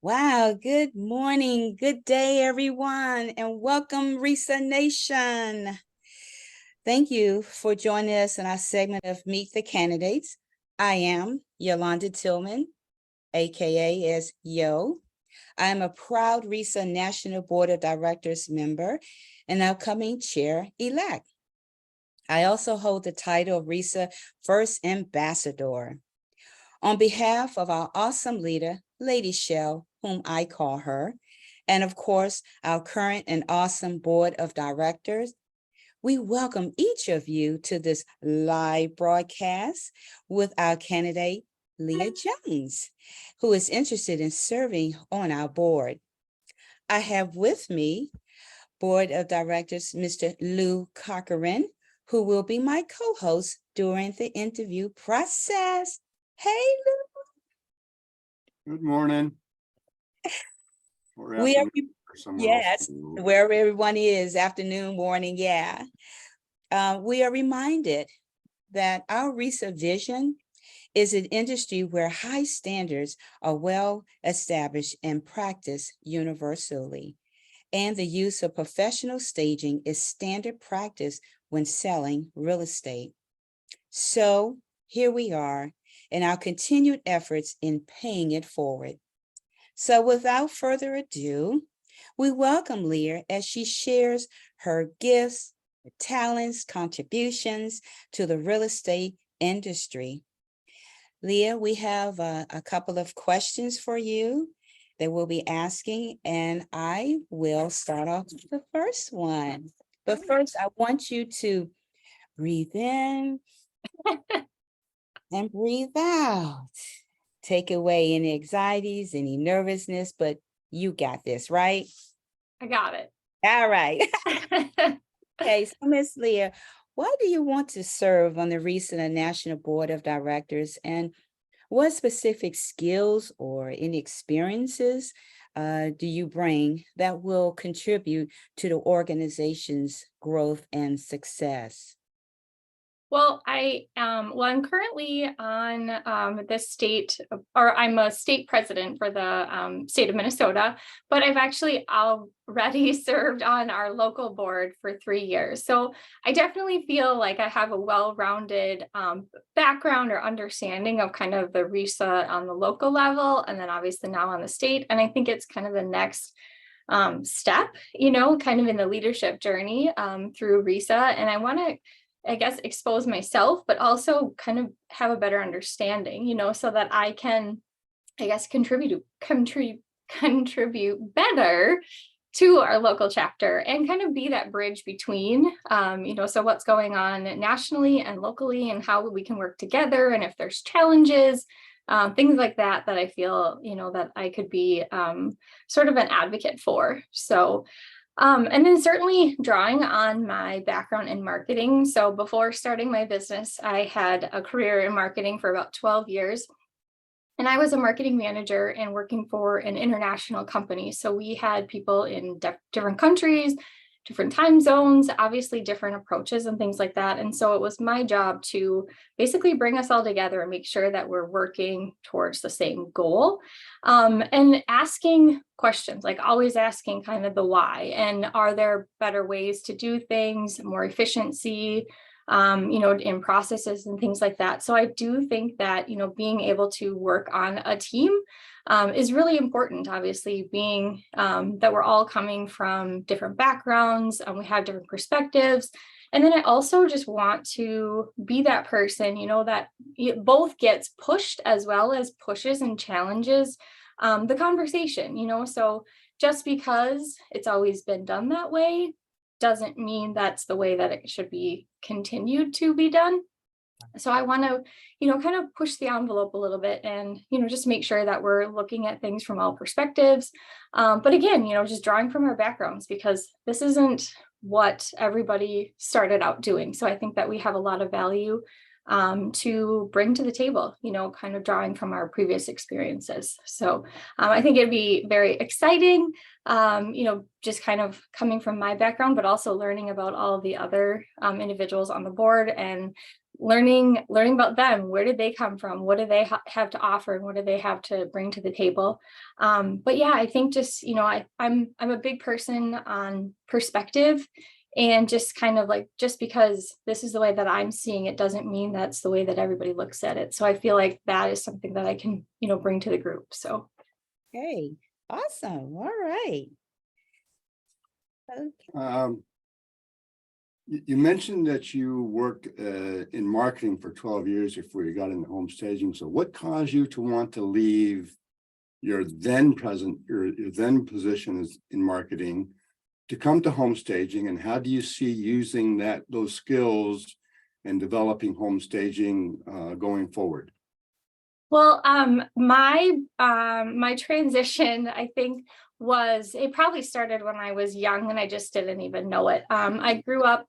Wow, good morning, good day, everyone, and welcome, RESA Nation. Thank you for joining us in our segment of Meet the Candidates. I am Yolanda Tillman, aka as Yo. I am a proud RESA National Board of Directors member and upcoming chair-elect. I also hold the title of RESA First Ambassador. On behalf of our awesome leader, Lady Shell, whom I call her, and of course, our current and awesome board of directors, we welcome each of you to this live broadcast with our candidate, Leah Jones, who is interested in serving on our board. I have with me Board of Directors, Mr. Lou Cochran, who will be my co-host during the interview process. Hey, Good morning. Or we are, afternoon for someone yes, else. wherever everyone is, afternoon, morning, yeah. We are reminded that our RESA vision is an industry where high standards are well established and practiced universally. And the use of professional staging is standard practice when selling real estate. So here we are in our continued efforts in paying it forward. So without further ado, we welcome Leah as she shares her gifts, talents, contributions to the real estate industry. Leah, we have a couple of questions for you that we'll be asking, and I will start off with the first one. But first, I want you to breathe in and breathe out. Take away any anxieties, any nervousness, but you got this, right? I got it. All right. Okay, so Miss Leah, why do you want to serve on the RESA National Board of Directors, and what specific skills or any experiences do you bring that will contribute to the organization's growth and success? Well, I'm currently on the state, or I'm a state president for the state of Minnesota, but I've actually already served on our local board for 3 years. So I definitely feel like I have a well-rounded background or understanding of kind of the RESA on the local level, and then obviously now on the state. And I think it's kind of the next step, kind of in the leadership journey through RESA. And I want to, I guess, expose myself, but also kind of have a better understanding, so that I can, I guess, contribute better to our local chapter and kind of be that bridge between, so what's going on nationally and locally and how we can work together. And if there's challenges, things like that I feel, that I could be sort of an advocate for. So and then certainly drawing on my background in marketing. So before starting my business, I had a career in marketing for about 12 years. And I was a marketing manager and working for an international company. So we had people in different countries, different time zones, obviously different approaches and things like that. And so it was my job to basically bring us all together and make sure that we're working towards the same goal. And asking questions, like always asking kind of the why, and are there better ways to do things, more efficiency, in processes and things like that. So I do think that, being able to work on a team is really important, obviously, being that we're all coming from different backgrounds and we have different perspectives. And then I also just want to be that person, that it both gets pushed as well as pushes and challenges the conversation, so just because it's always been done that way doesn't mean that's the way that it should be continued to be done. So I want to, kind of push the envelope a little bit and, just make sure that we're looking at things from all perspectives. But again, just drawing from our backgrounds, because this isn't what everybody started out doing. So I think that we have a lot of value to bring to the table, kind of drawing from our previous experiences. So I think it'd be very exciting, just kind of coming from my background, but also learning about all of the other individuals on the board and learning about them. Where did they come from? What do they have to offer, and what do they have to bring to the table? But yeah, I think just, I'm a big person on perspective, and just kind of like, just because this is the way that I'm seeing it doesn't mean that's the way that everybody looks at it. So I feel like that is something that I can, bring to the group. So Hey, awesome. All right. Okay. You mentioned that you worked in marketing for 12 years before you got into home staging. So what caused you to want to leave your then position as in marketing to come to home staging, and how do you see using those skills and developing home staging going forward? well, my transition, I think, it probably started when I was young and I just didn't even know it. I grew up,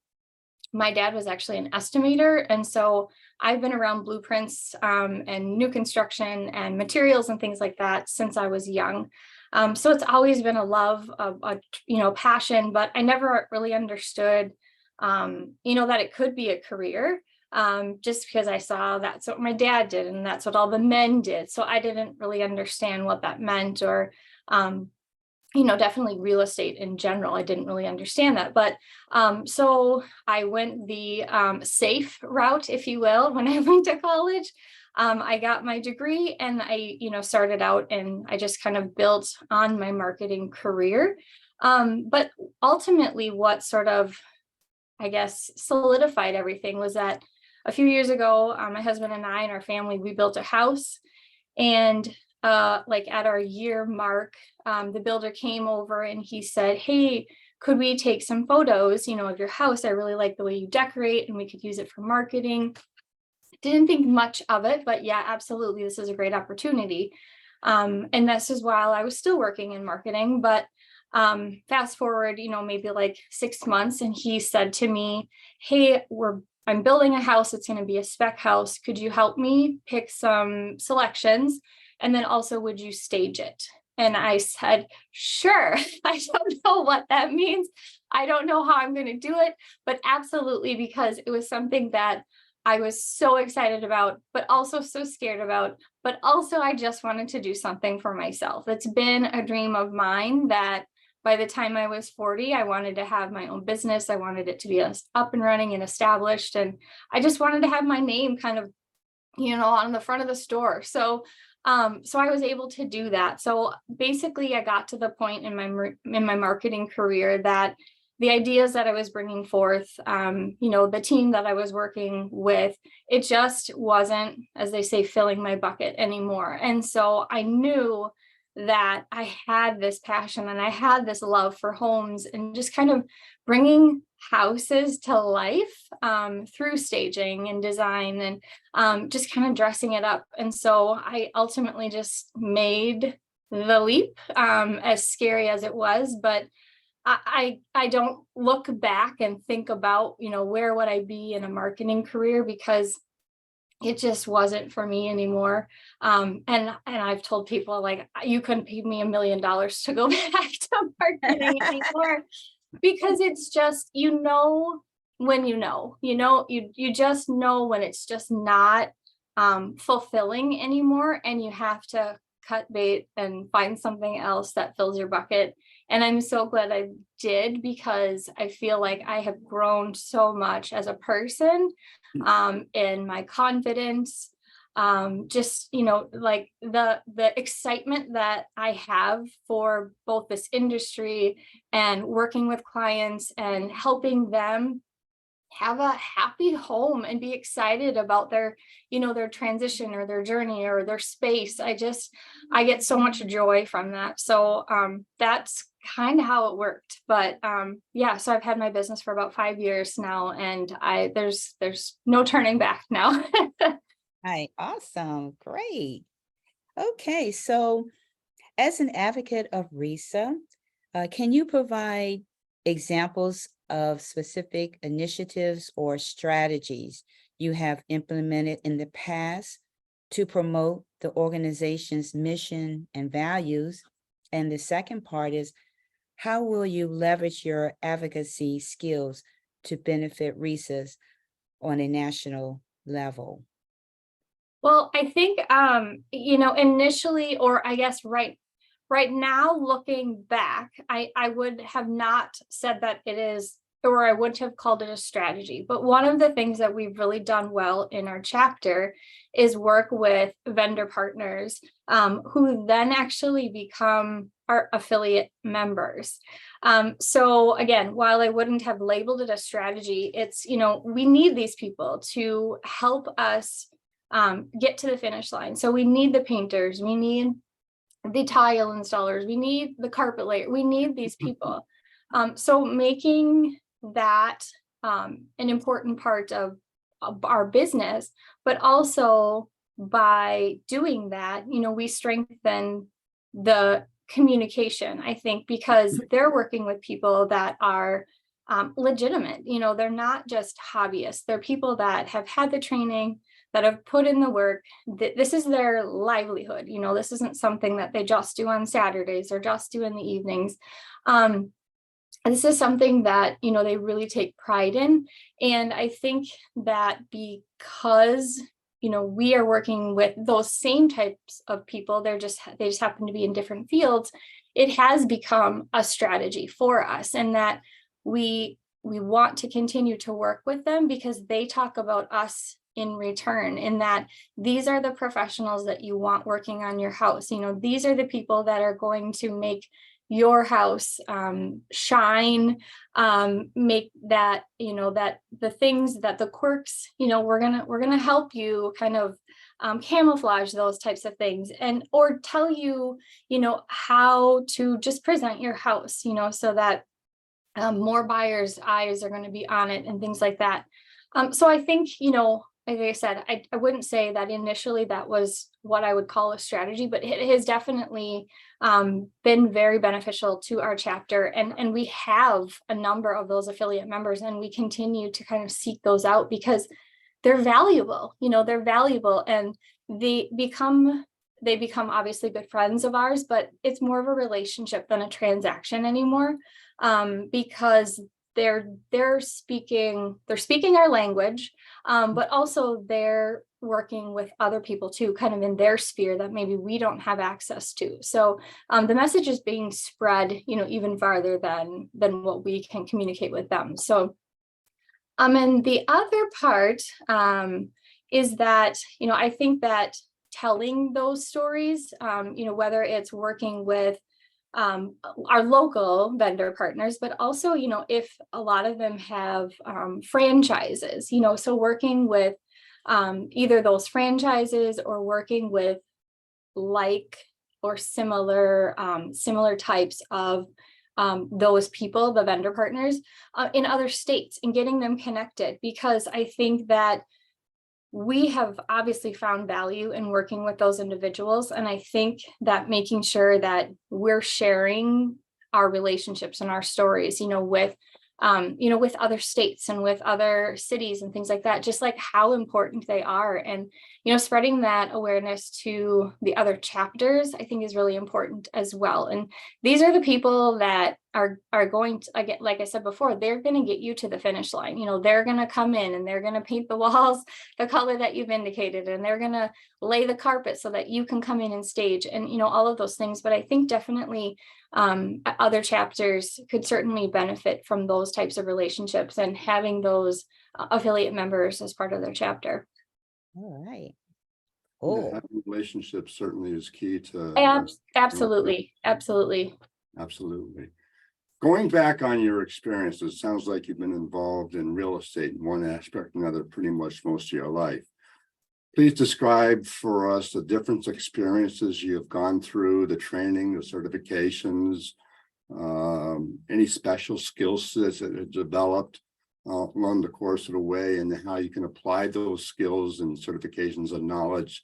my dad was actually an estimator, and so I've been around blueprints and new construction and materials and things like that since I was young. So it's always been a love, a passion, but I never really understood, that it could be a career. Just because I saw that's what my dad did and that's what all the men did. So I didn't really understand what that meant, or definitely real estate in general. I didn't really understand that. But so I went the safe route, if you will, when I went to college. I got my degree, and I, started out, and I just kind of built on my marketing career. But ultimately, what sort of, I guess, solidified everything was that a few years ago, my husband and I and our family, we built a house, and like at our year mark, the builder came over and he said, "Hey, could we take some photos, of your house? I really like the way you decorate, and we could use it for marketing." Didn't think much of it, but yeah, absolutely, this is a great opportunity. And this is while I was still working in marketing, but fast forward, maybe like 6 months, and he said to me, "Hey, I'm building a house. It's going to be a spec house. Could you help me pick some selections? And then also, would you stage it?" And I said, "Sure." I don't know what that means. I don't know how I'm going to do it, but absolutely, because it was something that I was so excited about, but also so scared about. But also, I just wanted to do something for myself. It's been a dream of mine that by the time I was 40, I wanted to have my own business. I wanted it to be up and running and established. And I just wanted to have my name kind of, on the front of the store. So I was able to do that. So basically, I got to the point in my marketing career that the ideas that I was bringing forth, the team that I was working with, it just wasn't, as they say, filling my bucket anymore. And so I knew that I had this passion and I had this love for homes and just kind of bringing houses to life through staging and design, and just kind of dressing it up. And so I ultimately just made the leap, as scary as it was. But I don't look back and think about, where would I be in a marketing career, because it just wasn't for me anymore. And I've told people, like, you couldn't pay me $1 million to go back to marketing anymore, because it's just, when you just know when it's just not fulfilling anymore, and you have to cut bait and find something else that fills your bucket. And I'm so glad I did, because I feel like I have grown so much as a person, in my confidence, just, like the excitement that I have for both this industry and working with clients and helping them have a happy home and be excited about their transition or their journey or their space. I get so much joy from that. So that's kind of how it worked. But yeah, so I've had my business for about 5 years now, and there's no turning back now. Hi, awesome. Great. Okay, so as an advocate of RESA, can you provide examples of specific initiatives or strategies you have implemented in the past to promote the organization's mission and values? And the second part is, how will you leverage your advocacy skills to benefit RESA's on a national level? Well, I think, initially, or I guess right now, looking back, I would have not said that it is, or I wouldn't have called it a strategy. But one of the things that we've really done well in our chapter is work with vendor partners who then actually become our affiliate members. So again, while I wouldn't have labeled it a strategy, it's, we need these people to help us get to the finish line. So we need the painters, we need the tile installers, we need the carpet layer, we need these people. So making that an important part of our business, but also by doing that, we strengthen the communication, I think, because they're working with people that are legitimate. They're not just hobbyists, they're people that have had the training, that have put in the work. This is their livelihood. This isn't something that they just do on Saturdays or just do in the evenings. This is something that, they really take pride in. And I think that because, we are working with those same types of people, they just happen to be in different fields, it has become a strategy for us, and that we want to continue to work with them because they talk about us in return, in that these are the professionals that you want working on your house. These are the people that are going to make your house shine, make that, that the things, that the quirks, we're gonna help you kind of camouflage those types of things, and or tell you, how to just present your house, so that more buyers' eyes are going to be on it and things like that. So I think, like I said, I wouldn't say that initially that was what I would call a strategy, but it has definitely been very beneficial to our chapter. And we have a number of those affiliate members, and we continue to kind of seek those out because they're valuable, they're valuable, and they become obviously good friends of ours, but it's more of a relationship than a transaction anymore, because they're speaking our language, but also they're working with other people too, kind of in their sphere that maybe we don't have access to. So the message is being spread, even farther than what we can communicate with them. So and the other part is that, I think that telling those stories, whether it's working with our local vendor partners, but also, if a lot of them have franchises, so working with either those franchises or working with like or similar types of those people, the vendor partners in other states, and getting them connected, because I think that we have obviously found value in working with those individuals. And I think that making sure that we're sharing our relationships and our stories, with other states and with other cities and things like that, just like how important they are. And, spreading that awareness to the other chapters, I think is really important as well. And these are the people that are going to, again, like I said before, they're going to get you to the finish line. They're going to come in and they're going to paint the walls the color that you've indicated, and they're going to lay the carpet so that you can come in and stage, and, all of those things. But I think definitely other chapters could certainly benefit from those types of relationships and having those affiliate members as part of their chapter. All right. Yeah, Oh, having relationships certainly is key to. Absolutely. Absolutely. Going back on your experience, it sounds like you've been involved in real estate in one aspect or another pretty much most of your life. Please describe for us the different experiences you have gone through, the training, the certifications, any special skill sets that have developed along the course of the way, and how you can apply those skills and certifications and knowledge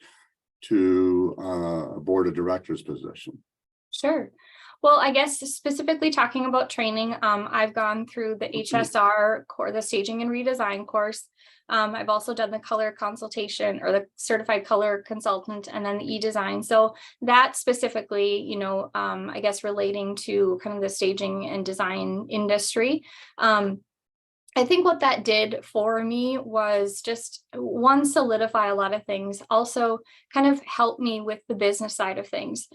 to a board of directors position. Sure. Well, I guess specifically talking about training, I've gone through the HSR core, the staging and redesign course. I've also done the color consultation, or the certified color consultant, and then the e-design. So that specifically, I guess relating to kind of the staging and design industry. I think what that did for me was just one, solidify a lot of things, also kind of help me with the business side of things.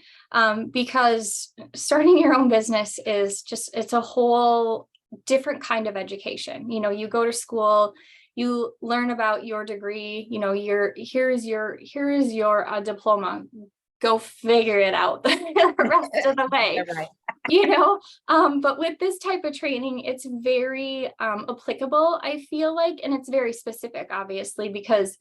Because starting your own business is just, it's a whole different kind of education. You know, you go to school, you learn about your degree, you know, here is your diploma. Go figure it out the rest of the way. Right. You know, but with this type of training, it's very applicable, I feel like, and it's very specific, obviously, because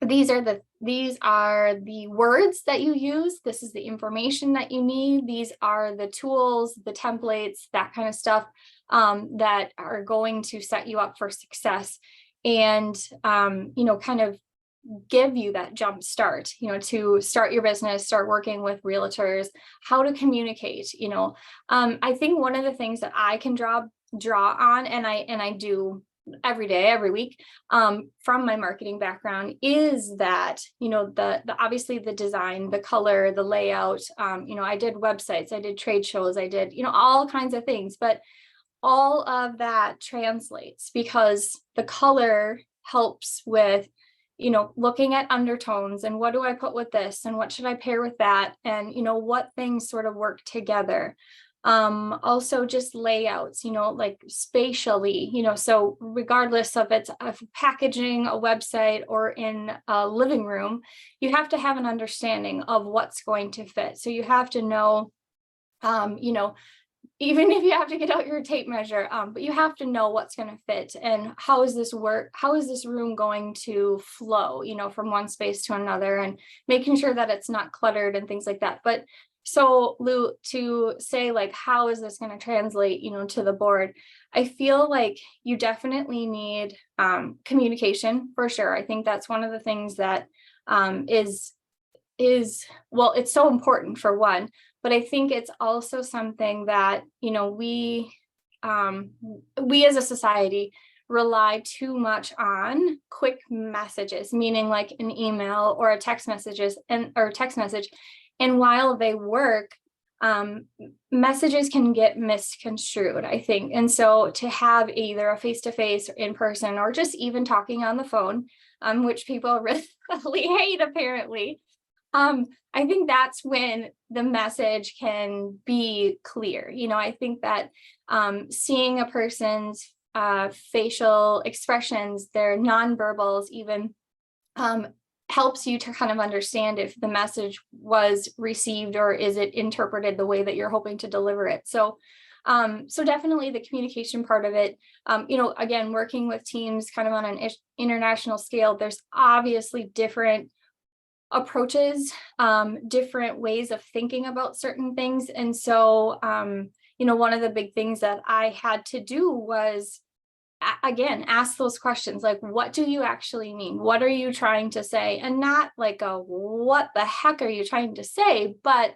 these are the words that you use. This is the information that you need. These are the tools, the templates, that kind of stuff that are going to set you up for success. And you know, kind of give you that jump start, you know, to start your business, start working with realtors, how to communicate, you know. I think one of the things that I can draw on, and I do every day, every week, from my marketing background, is that, you know, the obviously the design, the color, the layout, you know, I did websites, I did trade shows, I did, you know, all kinds of things, but all of that translates because the color helps with, you know, looking at undertones and what do I put with this and what should I pair with that, and, you know, what things sort of work together. Also just layouts, you know, like spatially, you know, so regardless of it's of packaging a website or in a living room, you have to have an understanding of what's going to fit. So you have to know, you know, even if you have to get out your tape measure, but you have to know what's going to fit and how is this work, how is this room going to flow, you know, from one space to another, and making sure that it's not cluttered and things like that. But so Lou, to say like, how is this going to translate, you know, to the board? I feel like you definitely need communication for sure. I think that's one of the things that is well, it's so important for one, but I think it's also something that, you know, we as a society rely too much on quick messages, meaning like an email or a text messages or text message. And while they work, messages can get misconstrued, I think. And so to have either a face-to-face or in person, or just even talking on the phone, which people really hate apparently, I think that's when the message can be clear. You know, I think that seeing a person's facial expressions, their nonverbals even, helps you to kind of understand if the message was received or is it interpreted the way that you're hoping to deliver it. So so definitely the communication part of it, you know, again, working with teams kind of on an international scale, there's obviously different approaches, different ways of thinking about certain things. And so, you know, one of the big things that I had to do was, again, ask those questions like, what do you actually mean? What are you trying to say? And not like a, what the heck are you trying to say? But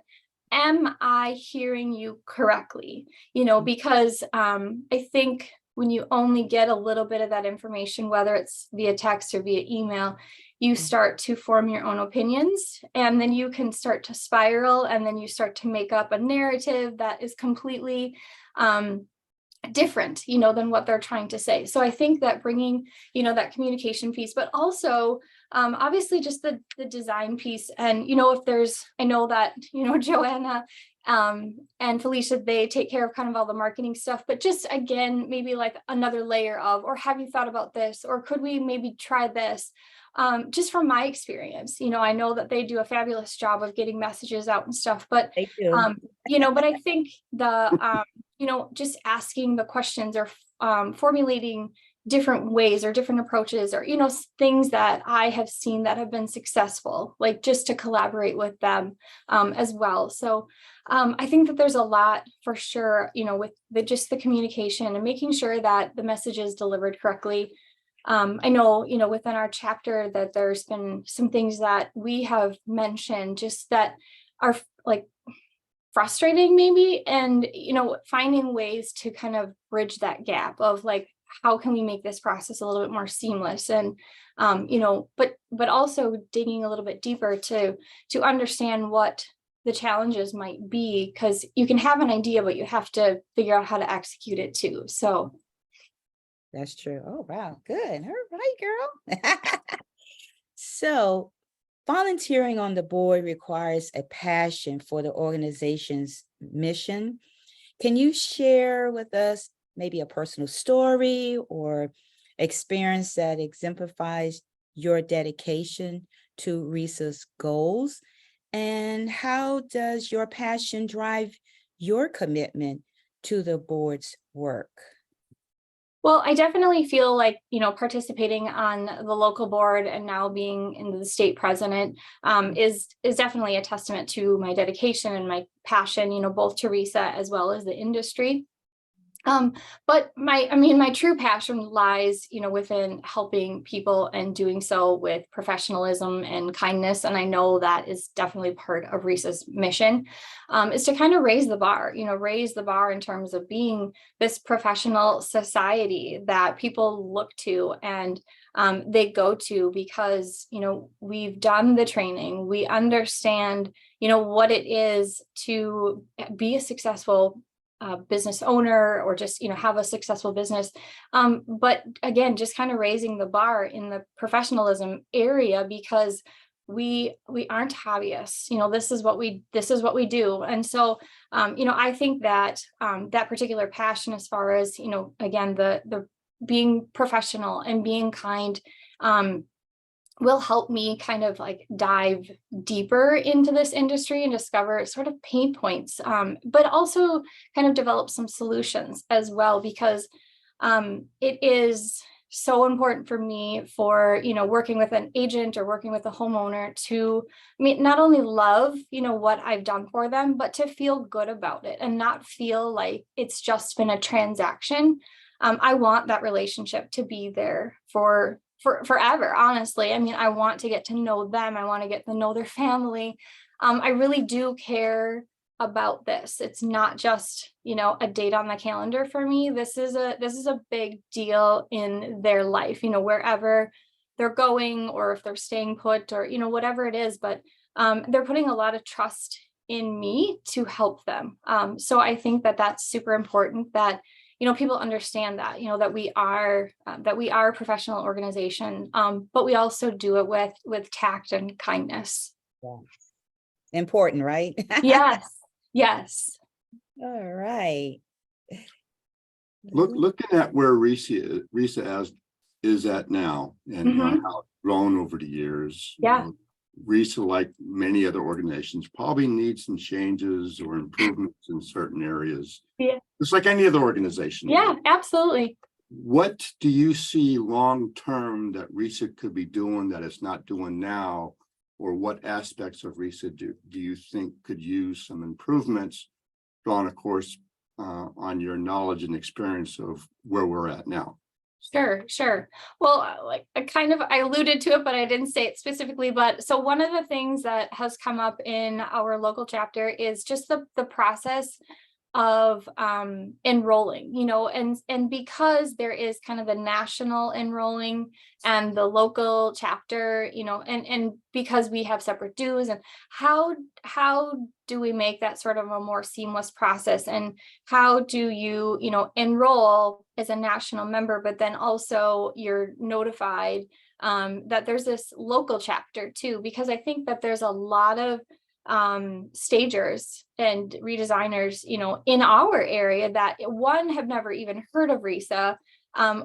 am I hearing you correctly? You know, because I think when you only get a little bit of that information, whether it's via text or via email, you start to form your own opinions, and then you can start to spiral, and then you start to make up a narrative that is completely different, you know, than what they're trying to say. So I think that bringing, you know, that communication piece, but also obviously just the design piece. And, you know, if there's, I know that, you know, Joanna and Felicia, they take care of kind of all the marketing stuff, but just again, maybe like another layer of, or have you thought about this? Or could we maybe try this? Just from my experience, you know, I know that they do a fabulous job of getting messages out and stuff, but, They do. you know, but I think the, you know, just asking the questions or formulating different ways or different approaches, or, you know, things that I have seen that have been successful, like just to collaborate with them as well. So I think that there's a lot for sure, you know, with just the communication and making sure that the message is delivered correctly. I know, you know, within our chapter that there's been some things that we have mentioned just that are like frustrating maybe, and, you know, finding ways to kind of bridge that gap of like, how can we make this process a little bit more seamless? And, you know, but also digging a little bit deeper to understand what the challenges might be, because you can have an idea, but you have to figure out how to execute it too. So That's true. Oh, wow. Good. All right, girl. So, volunteering on the board requires a passion for the organization's mission. Can you share with us maybe a personal story or experience that exemplifies your dedication to RESA's goals? And how does your passion drive your commitment to the board's work? Well, I definitely feel like, participating on the local board and now being in the state president is definitely a testament to my dedication and my passion, both to RESA as well as the industry. But my true passion lies, within helping people and doing so with professionalism and kindness. And I know that is definitely part of RESA's mission, is to kind of raise the bar, raise the bar in terms of being this professional society that people look to and they go to because, we've done the training, we understand, what it is to be a successful business owner or just have a successful business, but again, just kind of raising the bar in the professionalism area because we aren't hobbyists. This is what we do. And so I think that that particular passion, as far as again, the being professional and being kind, will help me kind of like dive deeper into this industry and discover sort of pain points, but also kind of develop some solutions as well, because it is so important for me for, working with an agent or working with a homeowner to, not only love, what I've done for them, but to feel good about it and not feel like it's just been a transaction. I want that relationship to be there for forever, honestly. I want to get to know them. I want to get to know their family. I really do care about this. It's not just, a date on the calendar for me. This is a big deal in their life, wherever they're going or if they're staying put or, whatever it is, but they're putting a lot of trust in me to help them. So I think that that's super important that people understand that, that we are a professional organization, but we also do it with tact and kindness. Yeah. Important, right? Yes. Yes. All right. Looking at where RESA is at now and how it's grown over the years. Yeah. RESA, like many other organizations, probably needs some changes or improvements in certain areas. Yeah. Just like any other organization. Yeah, absolutely. What do you see long term that RESA could be doing that it's not doing now? Or what aspects of RESA do you think could use some improvements, drawn, of course, on your knowledge and experience of where we're at now? Sure. Well, like I alluded to it, but I didn't say it specifically. But so one of the things that has come up in our local chapter is just the process of enrolling, and because there is kind of the national enrolling and the local chapter, and because we have separate dues, and how do we make that sort of a more seamless process, and how do you enroll as a national member, but then also you're notified that there's this local chapter too, because I think that there's a lot of stagers and redesigners, in our area that one have never even heard of RESA,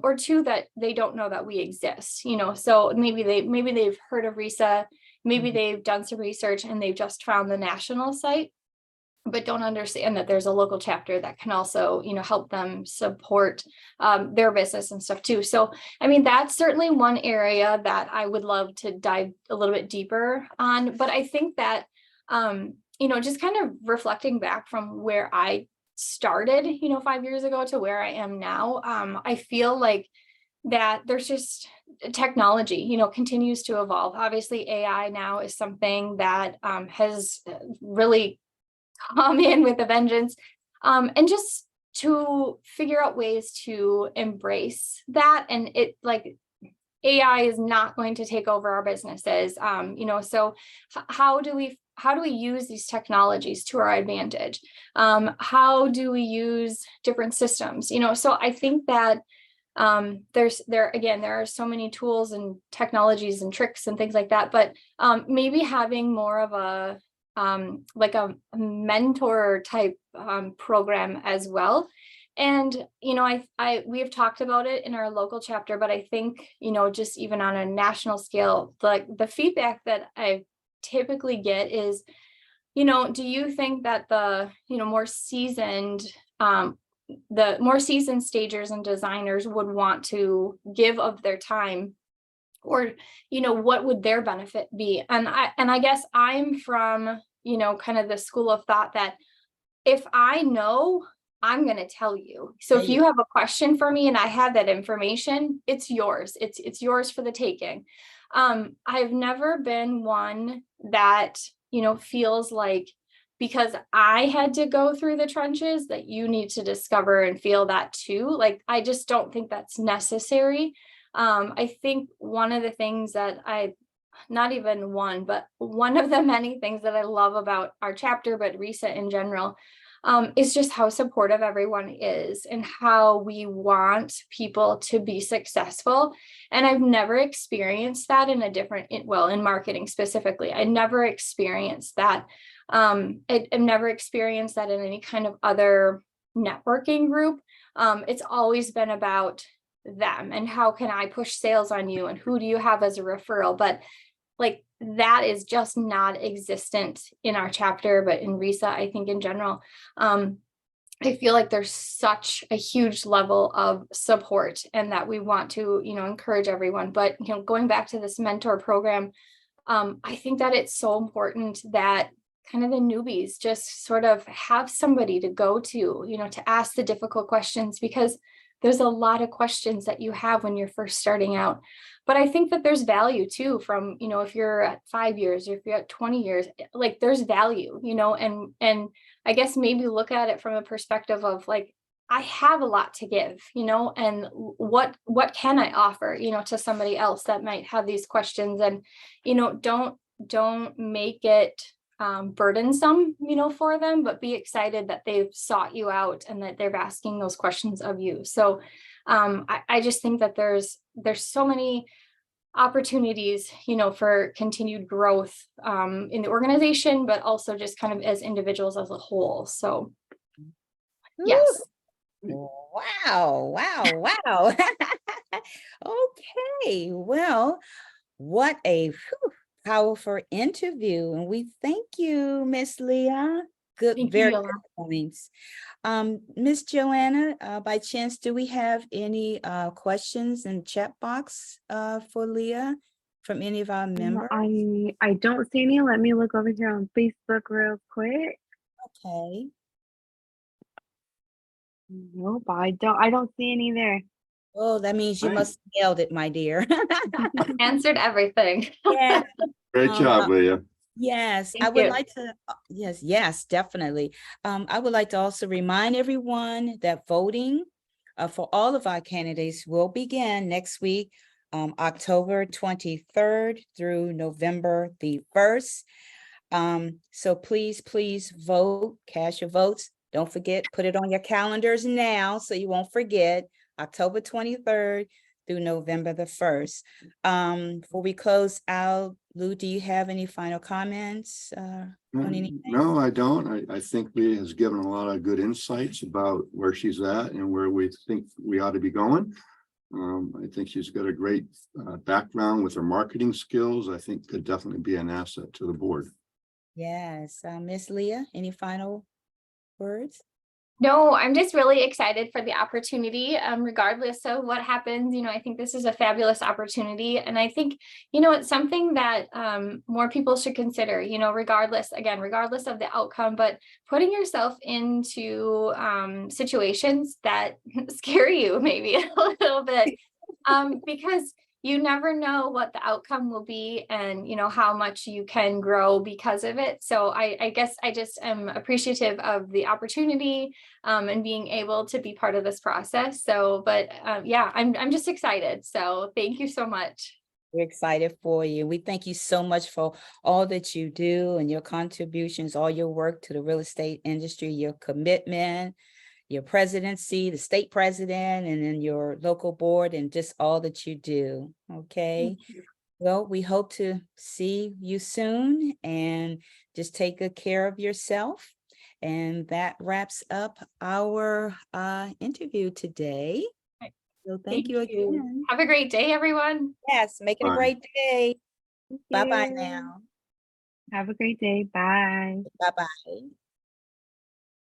or two that they don't know that we exist, so maybe they've heard of RESA, maybe they've done some research and they've just found the national site, but don't understand that there's a local chapter that can also, help them support their business and stuff too. So, that's certainly one area that I would love to dive a little bit deeper on. But I think that, just kind of reflecting back from where I started, 5 years ago to where I am now, I feel like that there's just technology, continues to evolve. Obviously, AI now is something that has really come in with a vengeance, and just to figure out ways to embrace that. And it like AI is not going to take over our businesses, so how do we use these technologies to our advantage? How do we use different systems? So I think that there are so many tools and technologies and tricks and things like that, but maybe having more of a like a mentor type program as well. And, we have talked about it in our local chapter, but I think, just even on a national scale, like the feedback that I typically get is, do you think that the more seasoned stagers and designers would want to give of their time, or what would their benefit be? And I guess I'm from kind of the school of thought that if I know, I'm going to tell you. So if you have a question for me and I have that information, it's yours. It's yours for the taking. I've never been one that feels like, because I had to go through the trenches, that you need to discover and feel that too. Like, I just don't think that's necessary. I think one of the things that not even one, but one of the many things that I love about our chapter, but RESA in general, is just how supportive everyone is and how we want people to be successful. And I've never experienced that in marketing specifically. I never experienced that. I've never experienced that in any kind of other networking group. It's always been about them and how can I push sales on you and who do you have as a referral. But like, that is just not existent in our chapter, but in RESA, I think in general. I feel like there's such a huge level of support and that we want to, encourage everyone. But, going back to this mentor program, I think that it's so important that kind of the newbies just sort of have somebody to go to, to ask the difficult questions, because there's a lot of questions that you have when you're first starting out. But I think that there's value too from, if you're at 5 years or if you're at 20 years, like there's value, and I guess maybe look at it from a perspective of like, I have a lot to give, and what can I offer, to somebody else that might have these questions, and, don't make it burdensome, for them, but be excited that they've sought you out and that they're asking those questions of you. So I just think that there's so many opportunities, for continued growth in the organization, but also just kind of as individuals as a whole. So yes. Wow. Okay, well, what a powerful interview, and we thank you, Miss Leah. Very good points. Miss Joanna, by chance, do we have any questions in chat box for Leah from any of our members? I don't see any. Let me look over here on Facebook real quick. Okay. Nope, I don't see any there. Oh, that means you must have nailed it, my dear. Answered everything. Yeah. Great job, Leah. Yes, Thank I would you. like to, yes, definitely. I would like to also remind everyone that voting for all of our candidates will begin next week, October 23rd through November the 1st. So please vote, cast your votes. Don't forget, put it on your calendars now so you won't forget, October 23rd through November the 1st. Before we close out, Lou, do you have any final comments on anything? No, I don't. I think Leah has given a lot of good insights about where she's at and where we think we ought to be going. I think she's got a great background with her marketing skills. I think could definitely be an asset to the board. Yes, Miss Leah, any final words? No, I'm just really excited for the opportunity, regardless of what happens. I think this is a fabulous opportunity. And I think, it's something that more people should consider, regardless of the outcome, but putting yourself into situations that scare you maybe a little bit, because you never know what the outcome will be and, how much you can grow because of it. So I guess I just am appreciative of the opportunity and being able to be part of this process. So, but yeah, I'm just excited. So thank you so much. We're excited for you. We thank you so much for all that you do and your contributions, all your work to the real estate industry, your commitment, your presidency, the state president, and then your local board, and just all that you do. Okay. Well, we hope to see you soon, and just take good care of yourself. And that wraps up our interview today. Right. So thank you again. Have a great day, everyone. Yes, make it a Bye. great day. Thank Bye-bye you. now. Have a great day. Bye. Bye-bye.